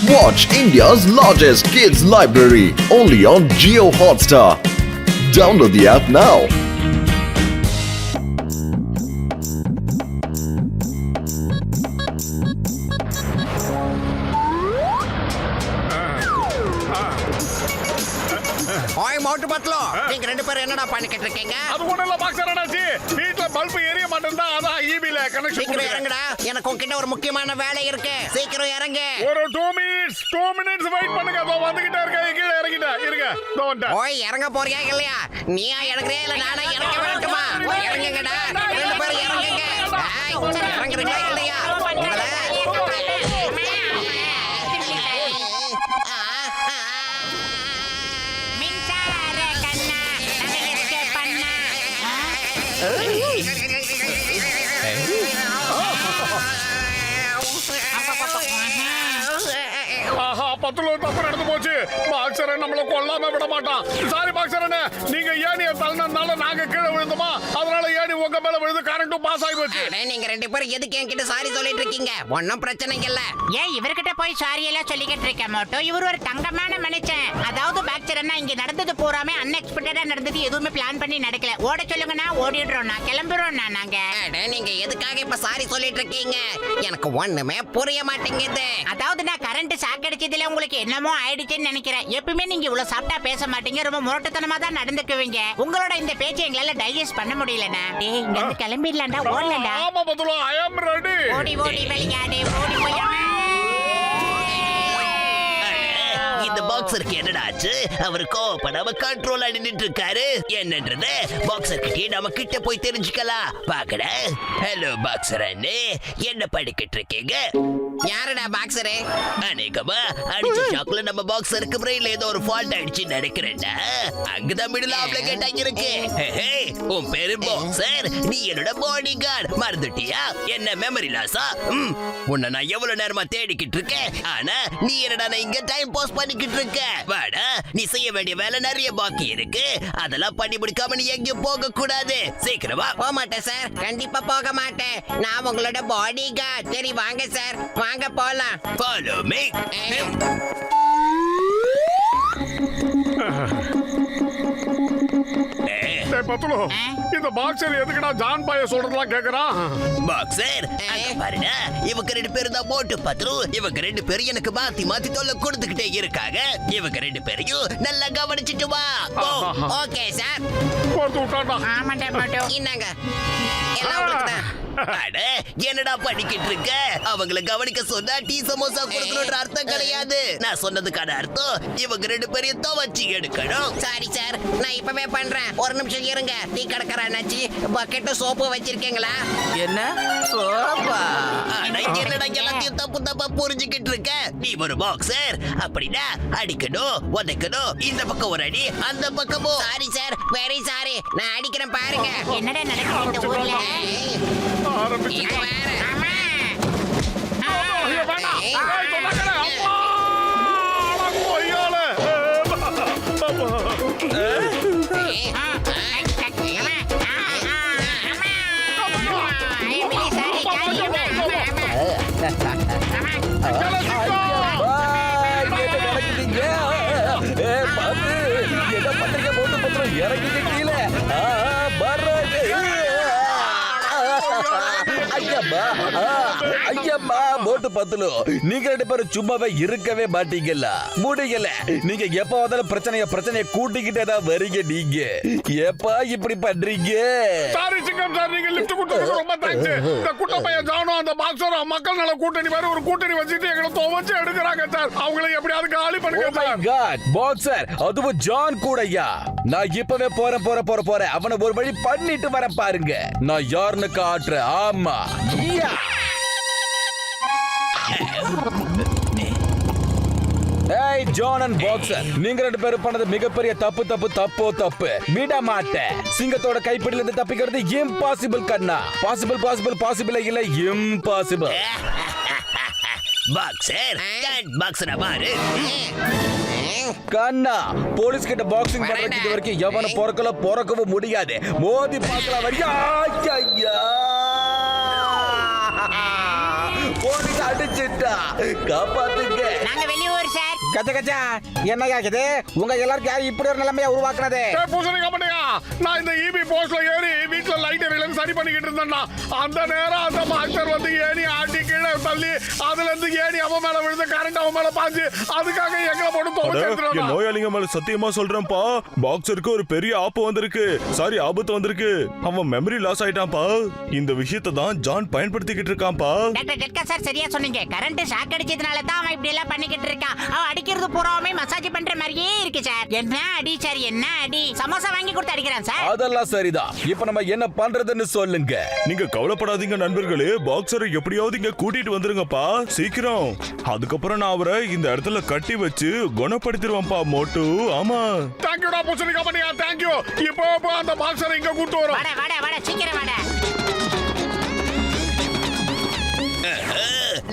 Watch India's largest kids library only on Jio Hotstar. Download the app now. ஓய் மோட்டு பத்லோ, நீங்க ரெண்டு பேரும் என்னடா பண்ணிக்கிட்டு இருக்கீங்க? அது ஒண்ணும் இல்ல பாக்ஸர் அண்ணாச்சி, வீட்ல பல்ப் எரிய மாட்டேன்டா, அதான் ஈபில கனெக்ஷன் சீக்கிரம் கொடுங்க. இறங்குடா, எனக்கு உன்கிட்ட ஒரு முக்கியமான வேலை இருக்கு. சீக்கிரம் இறங்கு. ஒரு 2 மினிட்ஸ் வெயிட் பண்ணுங்க, அதோ வந்துகிட்டே இருக்கேன். கீழே இறங்கிட்டா இருங்க, இதோ வந்துட்டேன். ஓய் இறங்க போறியா இல்லையா? நீயா இறங்குறியா இல்ல நானா இறங்க வேண்டுமா? இறங்குங்கடா, ரெண்டு பேரும் இறங்குங்க. ஏய், இறங்குறீங்களா இல்லையா? உங்களை ஆஹா, பத்துல தப்பு நடந்து போச்சு. பாக்ஸர் நம்மள கொல்லாம விட மாட்டான். சாரி பாக்ஸர் அண்ணே, நீங்க ஏணிய தள்ளனனால நாங்க கீழே விழுந்தோமா, அதனால ஏணி உங்க மேல விழுந்து கரண்ட்டும் பாஸ் ஆகி போச்சு. அடே, நீங்க ரெண்டு பேரும் எதுக்கு என்கிட்ட சாரி சொல்லிட்டு இருக்கீங்க? ஒன்னும் பிரச்சனை இல்ல. ஏன் இவர்கிட்ட போய் சாரி எல்லாம் சொல்லிக்கிட்டு இருக்க மாட்டோம்? இவர் ஒரு தங்கமான மனுஷன். அதாவது பாக்ஸர் அண்ணா, இங்க நடந்தது பூராமே அன்எக்ஸ்பெக்டடா நடந்தது, எதுவுமே பிளான் பண்ணி நடக்கல. ஓட சொல்லுங்கண்ணா, ஓடிடுறோம்ண்ணா, கிளம்புறோம்ண்ணா நாங்க. அடே, நீங்க எதுக்காக இப்ப சாரி சொல்லிட்டு இருக்கீங்க? எனக்கு ஒண்ணுமே புரிய மாட்டேங்குது. அதாவது நான் கரண்ட் ஷாக் அடிச்சதுல உங்களுக்கு என்னமோ ஆயிடுச்சுன்னு நினைக்கிறேன். எப்பவுமே நீங்க இவ்வளவு சாப்பிட்டா பேச மாட்டீங்க, ரொம்ப முரட்டுத்தனமா தான் நடந்துக்குவீங்க. உங்களோட இந்த பேச்சை எங்களால டைஜஸ்ட் பண்ண முடியலண்ணா. டேய், இங்க இருந்து கிளம்பிடலாம்டா, ஓடலடா. ஆமா பத்துல, ஐ அம் ரெடி. ஓடி ஓடி விளையாடு, ஓடி போய் இந்த பாக்ஸருக்கு என்னடா ஆச்சு? அவர் கோபப்படாம கண்ட்ரோல் நின்னுட்டு இருக்காரு. என்னன்றது பாக்ஸர் கிட்டே நம்ம கிட்ட போய் தெரிஞ்சுக்கலாம். பாக்கட. ஹலோ பாக்ஸர் அண்ணே, என்ன படிக்கிட்டு இருக்கீங்க? யாருடா பாக்ஸரு? அநேகமா அடிச்ச ஷாக்ல நம்ம பாக்ஸருக்கு பிரெயின்ல ஏதோ ஒரு ஃபால்ட் ஆயிடுச்சு நினைக்கிறேன்டா. அங்கதான் மிடில் ஆஃப்ல கேட்டா இருக்கு. ஹே, உன் பேரு பாக்ஸர், நீ என்னோட பாடி கார்டு. மறந்துட்டியா? என்ன மெமரி லாஸா? உன்னை நான் எவ்வளவு நேரமா தேடிக்கிட்டு இருக்கேன். ஆனா நீ என்னடா இங்க டைம் பாஸ் பண்ணிக்கிட்டு இருக்க. வாடா, நீ செய்ய வேண்டிய வேலை நிறைய பாக்கி இருக்கு. அதெல்லாம் பண்ணி முடிக்காம நீ எங்கேயும் போக கூடாது. சீக்கிரமா. போக மாட்டேன் சார், கண்டிப்பா போக மாட்டேன். நான் உங்களோட பாடி கார்டு. சரி வாங்க சார், வாங்க போலாம். Follow me. டேய் பத்துல, இந்த பாக்ஸர் எதுக்குடா ஜான் பாய சொல்றதெல்லாம் கேக்குறான்? பாக்ஸர், அங்க பாருடா, இவங்க ரெண்டு பேரும் தான் போட்டு பத்ரு. இவங்க ரெண்டு பேரும் எனக்கு மாத்தி மாத்தி தொல்லை கொடுத்துக்கிட்டே இருக்காங்க. இவங்க ரெண்டு பேரையும் நல்லா கவனிச்சிட்டு வா. Okay sir. போட்டு விட்டான்டா. ஆமாண்டா மாட்டோம். இன்னாங்க, எல்லாம் உங்களுக்கு தான். அட, என்னடா பண்ணிக்கிட்டு இருக்க? அவங்கள கவனிக்க சொன்னா டீ சமோசா கொடுக்கணும்ன்ற அர்த்தம் கிடையாது. நான் சொன்னதுக்கான அர்த்தம் இவங்க ரெண்டு பேரையும் துவச்சி எடுக்கணும். சாரி சார், நான் இப்பவே பண்றேன். ஒரு நிமிஷம் இருங்க. டீ கடைக்கார அண்ணாச்சி, பக்கெட்டும் சோப்பு வச்சிருக்கீங்களா? என்ன சோப்பா? ஆனா என்னடா எல்லாத்தையும் தப்பு தப்பா புரிஞ்சுக்கிட்டு இருக்க? நீ ஒரு பாக்ஸர், அப்படின்னா அடிக்கணும், உதைக்கணும். இந்த பக்கம் ஒரு அடி, அந்த பக்கமும். Sorry sir, very sorry. நான் அடிக்கிறேன் பாருங்க. என்னடா நடக்குது இந்த ஊர்ல? ஆரம்பிச்சு. இது வேற. ஆமா. ஐயோ, வேணாம். ஏய், சொன்னாங்கடா, அம்மா! அட கொய்யால. ஐயம்மா போட்டு பத்துலு, நீங்க ரெண்டு பேரும் சும்மாவே இருக்கவே மாட்டீங்கல்ல. முடியல. நீங்க எப்ப வந்தாலும் பிரச்சனைய கூட்டிக்கிட்டே தான் வரீங்க. நீங்க எப்ப இப்படி பண்றீங்க? சாரி சிங்கம் சார், நீங்க லிஃப்ட் கொடுத்ததுக்கு ரொம்ப தேங்க்ஸ். இந்த குட்ட பையன் ஜானும் அந்த பாக்ஸரும் மக்கள் நல கூட்டணி மாதிரி ஒரு கூட்டணி வச்சுட்டு எங்களை துவச்சு எடுக்கிறாங்க சார். அவங்களை எப்படியாவது காலி பண்ணுங்க சார். காட் பாக்ஸர், அதுவும் ஜான் கூடயா? நான் இப்பவே போறேன். அவனை ஒரு வழி பண்ணிட்டு வர பாருங்க. நான் யாருன்னு காட்டுறேன். ஆமா, ஏய் ஜான் அண்ட் பாக்ஸர், நீங்க ரெண்டு பேரும் பண்ணது மிகப்பெரிய தப்பு. விட மாட்டேன். சிங்கத்தோட கைப்பிடியில இருந்து தப்பிக்கிறது இம்பாசிபிள் கண்ணா. பாசிபிள் இல்ல, இம்பாசிபிள். பாக்ஸர், பாக்ஸரா பாரு. கண்ணா, போலீஸ் கிட்ட பாக்ஸிங் பண்றதுக்கு இது வரைக்கும் எவன பொறக்கவும் முடியாது. மோதி பார்க்கலாம் வரியா? போலீஸ் அடிச்சிட்டா, காப்பாத்துங்க. நாங்க வெளியூர் சார். கச்ச கச்சா என்ன கேக்குது? உங்க எல்லாருக்கும் யார் இப்படி ஒரு நிலைமையை உருவாக்குனது? ஏய், பூசணிக்காய் மண்டையா, நான் இந்த ஈபி போஸ்ட்ல ஏறி வீட்டுல லைட் எரியலன்னு சரி பண்ணிக்கிட்டு இருந்தேன்னா அந்த நேரம் அந்த மாஸ்டர் வந்து ஏணி ஆட்டி கீழே தள்ளி அதுல இருந்து ஏணி அவன் மேல விழுந்து கரண்ட் அவன் மேல பாஞ்சு அதுக்காக எங்களை போட்டு என் துவைச்சு நோயாளிங்க மேல சத்தியமா சொல்றேன்ப்பா, பாக்ஸருக்கு ஒரு பெரிய ஆபத்து வந்திருக்கு. அவன் மெமரி லாஸ் ஆயிட்டான்ப்பா. இந்த விஷயத்தை தான் ஜான் பயன்படுத்திக்கிட்டு இருக்கான்ப்பா. டாக்டர் ஜெட்கா சார் சரியா சொன்னீங்க. கரண்ட் ஷாக் அடிச்சதுனால தான் அவன் இப்படி எல்லாம் பண்ணிக்கிட்டு இருக்கான். அவன் அடிக்கிறது பூராவுமே மசாஜ் பண்ற மாதிரியே இருக்கு சார். என்ன அடி சார், என்ன அடி? சமோசா வாங்கி கொடுத்து அடிக்கிறான் சார். அதெல்லாம் சரிதான். இப்ப நம்ம என்ன பண்றதுன்னு சொல்லுங்க. நீங்க கவலைப்படாதீங்க நண்பர்களே, பாக்ஸரை எப்படியாவது இங்க கூட்டிட்டு வந்துருங்கப்பா, சீக்கிரம். அதுக்கப்புறம் நான் அவரை இந்த இடத்துல கட்டி வச்சு குணப்படுத்திடுவேன்ப்பா மோட்டு. ஆமா, தேங்க்யூடா பூசணிக்காய் மண்டையா, தேங்க்யூ. இப்போ அந்த பாக்ஸரை இங்க கூட்டு வரோம். வாடா வாடா வாடா சீக்கிரம் வாடா.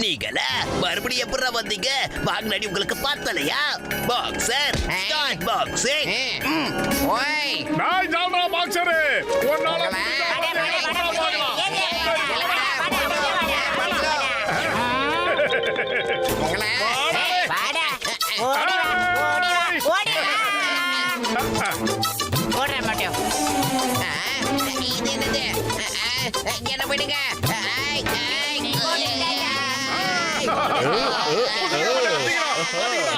நீங்களா மறுபடியும் எப்படா வந்தீங்க? வாங்கினாடி உங்களுக்கு பார்த்தலையா? Boxer start boxing. ஓய் நான் ஜால்ரா பாக்ஸரு, உன்னால வாடா வாடா வாடா பார்க்கலாம். ஏங்க, உங்களை வாடா. ஓடி வா, ஓடி வா, ஓடி வா. ஓடுற மாட்டோம். இது என்னது? என்ன பண்ணுங்க?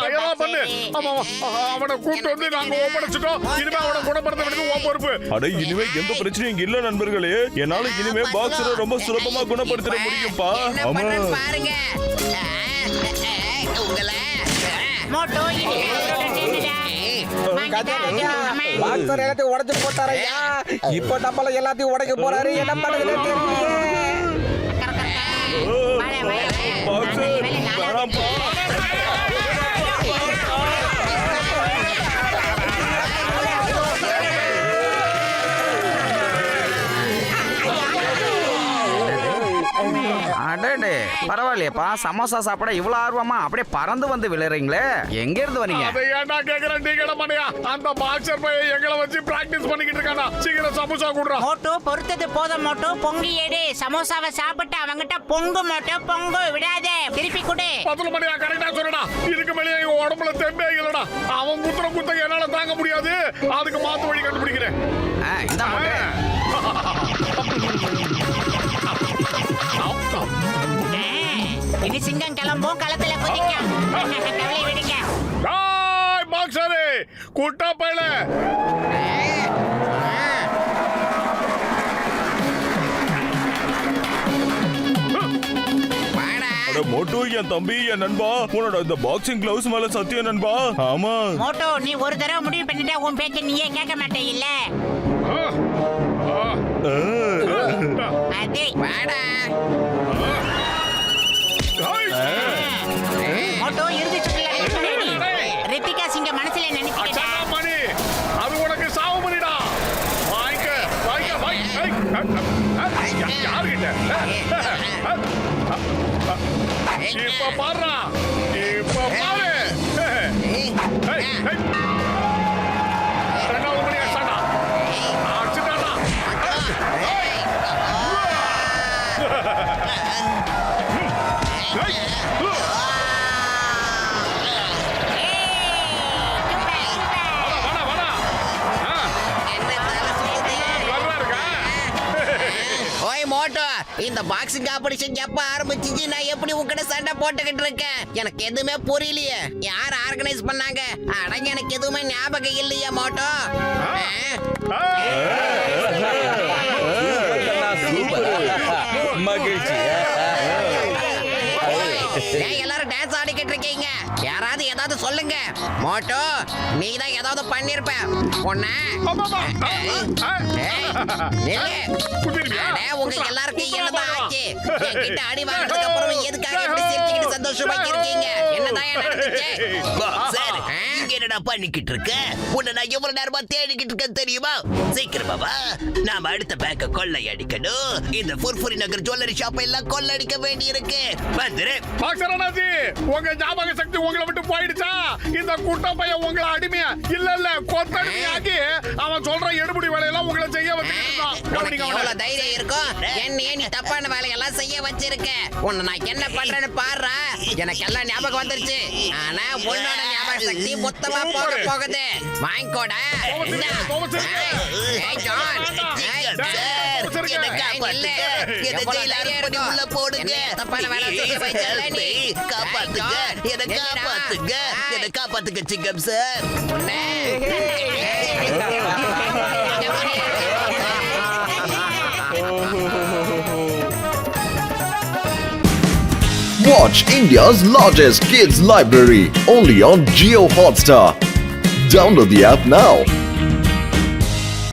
அதெல்லாம் பண்ணு. ஆமா, அவனை கூட்டு வந்து நாங்க ஒப்படைச்சிட்டோம். இனிமே அவனை குணப்படுத்த வேண்டியது உன் பொறுப்பு. அட இனிமே எந்த பிரச்சனையும் இங்க இல்ல நண்பர்களே. என்னால இனிமே பாக்ஸரை ரொம்ப சுலபமா குணப்படுத்திட முடியும்ப்பா. என்ன ஆமா, பண்றேன்னு பாருங்க. உங்களை மோட்டோ பாக்ஸர் எல்லாத்தையும் உடைச்சு போட்டாரையா? இப்ப நம்மள எல்லாத்தையும் உடைக்க போறாரு. என்ன பண்றதுன்னு தெரியலையே. பாக்ஸர் வேணாம்ப்பா. அடடே பரவாயில்லையப்பா, சமோசா சாப்பிட இவ்வளவு ஆர்வமா அப்படியே பறந்து வந்து விழுறீங்களே. எங்க இருந்து வரீங்க? அதை ஏன்டா கேக்குறேன்? நீங்க என்ன பண்ணியா? அந்த பாக்ஸர் பையன் எங்களை வச்சு பிராக்டிஸ் பண்ணிக்கிட்டு இருக்கானா? சீக்கிரம் சமோசா குடுறா. மோட்டோ பொறுத்தது போதும் மோட்டோ, பொங்கி எடு. சமோசாவை சாப்பிட்டு அவங்கிட்ட பொங்கு மோட்டோ, பொங்கு விடாதே. திருப்பி கொடு. 10 மணியா கரெக்டா சொல்லடா. இதுக்கு மேலே எங்க உடம்புல தெம்பே இல்லடா. அவன் குத்த என்னால தாங்க முடியாது. அதுக்கு மாத்து வழி கண்டுபிடிக்கிறேன். இந்தா மோட்டே. இனி சிங்கம் கிளம்பும், களத்துல குதிக்கும். கவலை விடுங்க. டேய் பாக்ஸரே, குட்டா பையல. அட மோட்டு, என் தம்பி, என் நண்பா, உன்னோட இந்த பாக்ஸிங் கிளவுஸ் மேல சத்தியம் நண்பா. ஆமா, மோட்டோ நீ ஒரு தடவை முடிவு பண்ணிட்டா உன் பேச்ச நீயே கேட்க மாட்டே இல்ல. அதே வாடா. மோட்டோ இறுதி சுற்றுல ரித்திகா சிங்க மனசுல நினைச்சுக்கிட்ட. அச்சா மணி, அது உனக்கு சாவு மணிடா. வாங்க யாருகிட்ட? இப்ப பாருடா, இப்ப பாரு. ரெண்டாவது மணி அடிச்சாடா, அடிச்சுட்டாடா. ஓய் மோட்டோ, இந்த பாக்ஸிங் காம்படிஷன் எப்ப ஆரம்பிச்சிச்சு? நான் எப்படி உங்ககிட்ட சண்டை போட்டுக்கிட்டு இருக்கேன்? எனக்கு எதுவுமே புரியலையே. யார் ஆர்கனைஸ் பண்ணாங்க? அடங்க, எனக்கு எதுவுமே ஞாபகம் இல்லையா மோட்டோ? மகிழ்ச்சி. ஏன் எல்லாரும் டான்ஸ் ஆடிக்கிட்டு இருக்கீங்க? யாராவது ஏதாவது சொல்லுங்க. மோட்டோ, நீ தான் ஏதாவது பண்ணிருப்ப. பொண்ண உங்க எல்லாருக்கும் என்னதான் ஆச்சு? என்கிட்ட அடி வாங்கினதுக்கு அப்புறம் எதுக்காக இப்படி சிரிச்சுக்கிட்டு சந்தோஷமா இருக்கீங்க? என்னதான் நடந்துச்சு? பாக்ஸர், இங்க என்னடா பண்ணிக்கிட்டு இருக்க? உன்னை நான் எவ்வளவு நேரமா தேடிக்கிட்டு இருக்கேன் தெரியுமா? சீக்கிரமா வா, நாம அடுத்த பேங்க கொள்ளையடிக்கணும். இந்த ஃபுர்ஃபுரி நகர் ஜுவல்லரி ஷாப் எல்லாம் கொள்ளடிக்க வேண்டி இருக்கு. வந்துரு. பாக்ஸர் அண்ணாச்சி, தம்பி உங்க ஞாபக சக்தி உங்களை விட்டு போயிடுச்சா? இந்த குட்ட பையன் உங்களை அடிமையா இல்ல கொத்தடிமையாக்கி அவன் சொல்ற எடுபடி வேலையெல்லாம் உங்களை செய்ய வச்சிருக்கான். உனக்கு எவ்வளவு தைரியம் இருக்கும்? என்னையே நீ தப்பான வேலையெல்லாம் செய்ய வச்சிருக்க. உன்னை நான் என்ன பண்றேன்னு பாருடா. எனக்கு எல்லாம் ஞாபகம் வந்துருச்சு. ஆனா உன்னோட ஞாபக சக்தி மொத்தமா போகுது. வாங்கிக்கோடா. இந்தா. ஏய், ஜான். ஏய், சார், என்னை காப்பாத்துங்க. என்னை ஜெயில அடைப்படி உள்ள போடுங்க. தப்பான வேலை செய்ய வைக்கல நீ. காப்பாத்துங்க. என்னை காப்பாத்துங்க. என்னை காப்பாத்துங்க சிங்கம் sir. Watch India's largest kids library only on Geo Hotstar. Download the app now.